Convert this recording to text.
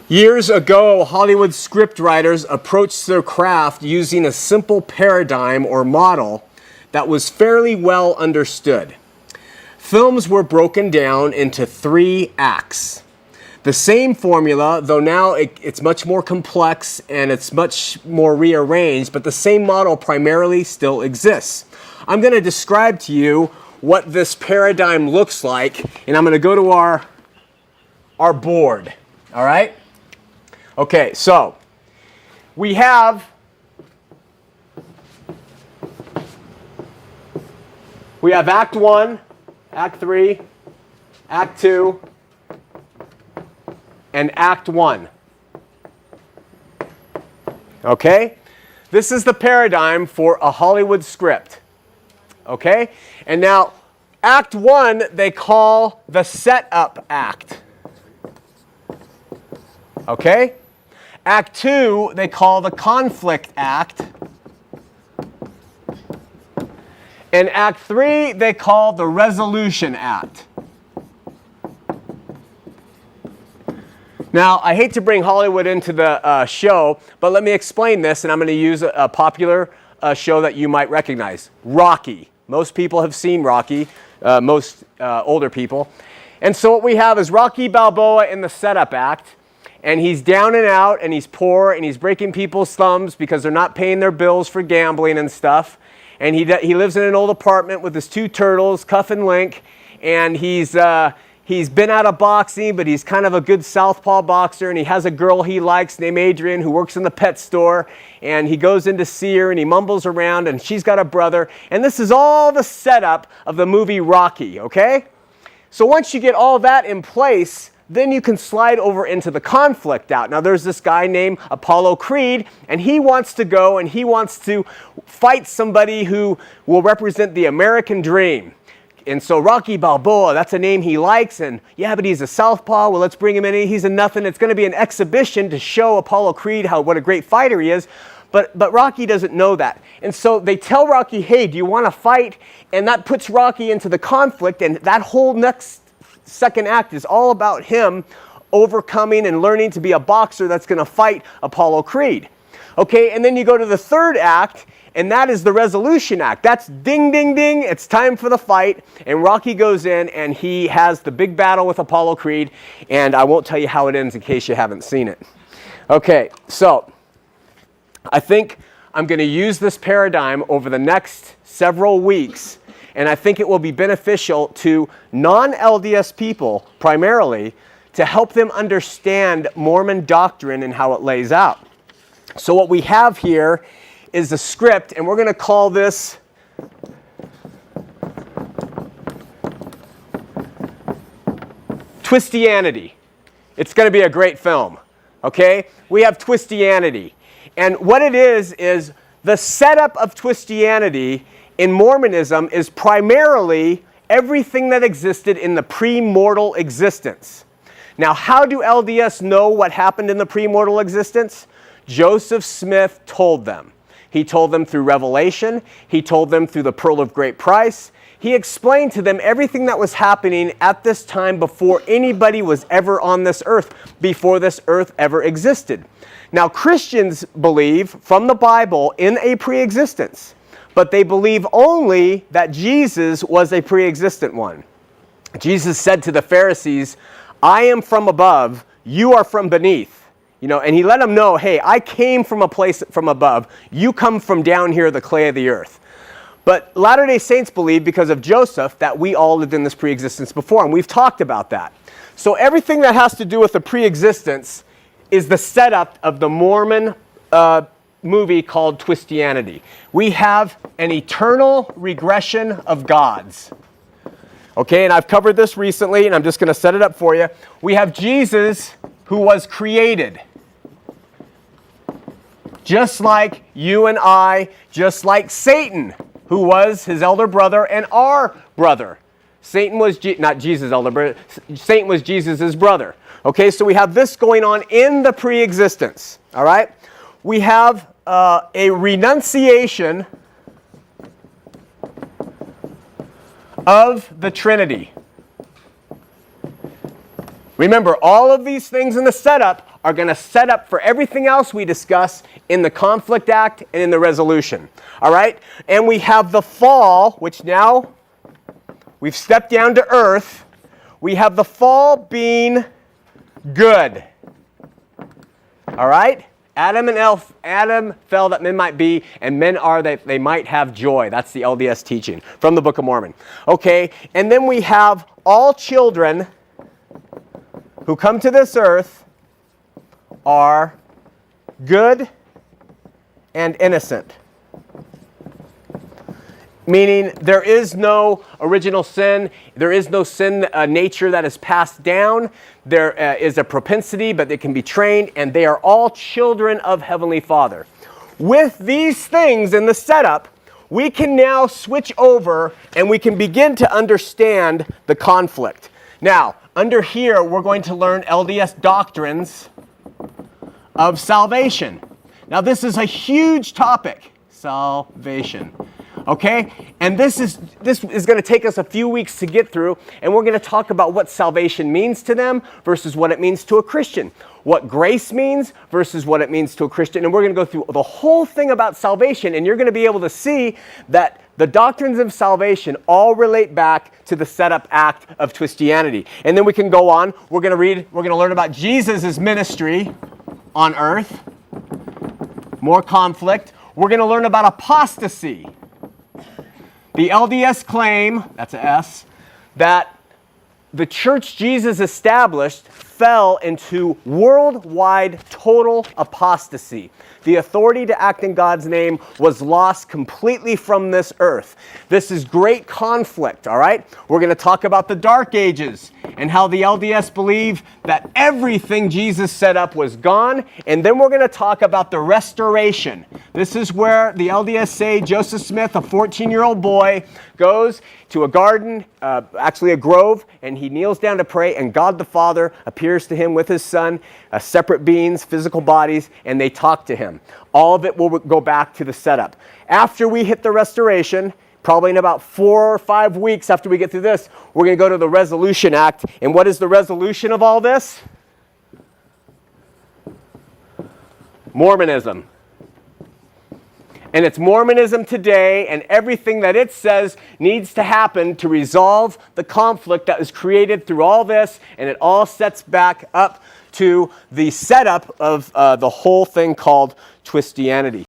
Years ago, Hollywood scriptwriters approached their craft using a simple paradigm or model that was fairly well understood. Films were broken down into 3 acts. The same formula, though now it's much more complex and it's much more rearranged, but the same model primarily still exists. I'm going to describe to you what this paradigm looks like, and I'm going to go to our board, all right? Okay, so we have Act 1, Act 3, Act 2, and Act 1. Okay? This is the paradigm for a Hollywood script. Okay? And now, Act 1 they call the Set-Up Act. Okay? Act 2 they call the Conflict Act. And Act 3 they call the Resolution Act. Now, I hate to bring Hollywood into the show, but let me explain this, and I'm going to use a popular show that you might recognize, Rocky. Most people have seen Rocky, most older people. And so what we have is Rocky Balboa in the Set-Up Act, and he's down and out, and he's poor, and he's breaking people's thumbs because they're not paying their bills for gambling and stuff. And he lives in an old apartment with his 2 turtles, Cuff and Link, and he's been out of boxing, but he's kind of a good southpaw boxer, and he has a girl he likes named Adrian who works in the pet store, and he goes in to see her, and he mumbles around, and she's got a brother, and this is all the setup of the movie Rocky, okay? So once you get all that in place, then you can slide over into the conflict out. Now there's this guy named Apollo Creed, and he wants to go and he wants to fight somebody who will represent the American dream. And so Rocky Balboa, that's a name he likes, and yeah, but he's a southpaw, well, let's bring him in, he's a nothing. It's going to be an exhibition to show Apollo Creed what a great fighter he is, but Rocky doesn't know that. And so they tell Rocky, hey, do you want to fight? And that puts Rocky into the conflict, and that whole next second act is all about him overcoming and learning to be a boxer that's going to fight Apollo Creed. Okay, and then you go to the third act, and that is the Resolution Act. That's ding, ding, ding, it's time for the fight. And Rocky goes in and he has the big battle with Apollo Creed. And I won't tell you how it ends in case you haven't seen it. Okay, so I think I'm going to use this paradigm over the next several weeks. And I think it will be beneficial to non-LDS people primarily to help them understand Mormon doctrine and how it lays out. So what we have here is the script, and we're going to call this Twistianity. It's going to be a great film. Okay? We have Twistianity. And what it is the setup of Twistianity in Mormonism is primarily everything that existed in the pre-mortal existence. Now, how do LDS know what happened in the pre-mortal existence? Joseph Smith told them. He told them through Revelation. He told them through the Pearl of Great Price. He explained to them everything that was happening at this time before anybody was ever on this earth, before this earth ever existed. Now, Christians believe from the Bible in a pre-existence, but they believe only that Jesus was a pre-existent one. Jesus said to the Pharisees, I am from above, you are from beneath. You know, and he let them know, hey, I came from a place from above. You come from down here, the clay of the earth. But Latter-day Saints believe, because of Joseph, that we all lived in this pre-existence before, and we've talked about that. So everything that has to do with the pre-existence is the setup of the Mormon movie called Twistianity. We have an eternal regression of gods. Okay, and I've covered this recently, and I'm just going to set it up for you. We have Jesus, who was created. Just like you and I, just like Satan, who was his elder brother and our brother. Satan was not Jesus' elder brother, Satan was Jesus' brother. Okay, so we have this going on in the pre-existence. All right? We have a renunciation of the Trinity. Remember, all of these things in the setup are going to set up for everything else we discuss in the Conflict Act and in the resolution. All right? And we have the fall, which now we've stepped down to earth. We have the fall being good. All right? Adam fell that men might be, and men are that they might have joy. That's the LDS teaching from the Book of Mormon. Okay? And then we have all children who come to this earth are good and innocent. Meaning there is no original sin, there is no sin nature that is passed down, there is a propensity, but it can be trained, and they are all children of Heavenly Father. With these things in the setup, we can now switch over and we can begin to understand the conflict. Now, under here, we're going to learn LDS doctrines of salvation. Now, this is a huge topic, salvation. Okay? And this is going to take us a few weeks to get through, and we're going to talk about what salvation means to them versus what it means to a Christian. What grace means versus what it means to a Christian. And we're going to go through the whole thing about salvation, and you're going to be able to see that the doctrines of salvation all relate back to the Set-Up Act of Twistianity. And then we can go on. We're going to learn about Jesus' ministry on earth. More conflict. We're going to learn about apostasy. The LDS claim, that's an S, that the church Jesus established fell into worldwide total apostasy. The authority to act in God's name was lost completely from this earth. This is great conflict, all right? We're going to talk about the Dark Ages and how the LDS believe that everything Jesus set up was gone. And then we're going to talk about the restoration. This is where the LDS say Joseph Smith, a 14-year-old boy, goes to a garden, actually a grove, and he kneels down to pray, and God the Father appears to him with his son, separate beings, physical bodies, and they talk to him. All of it will go back to the setup. After we hit the restoration, probably in about 4 or 5 weeks after we get through this, we're going to go to the Resolution Act. And what is the resolution of all this? Mormonism. And it's Mormonism today, and everything that it says needs to happen to resolve the conflict that was created through all this, and it all sets back up to the setup of the whole thing called Twistianity.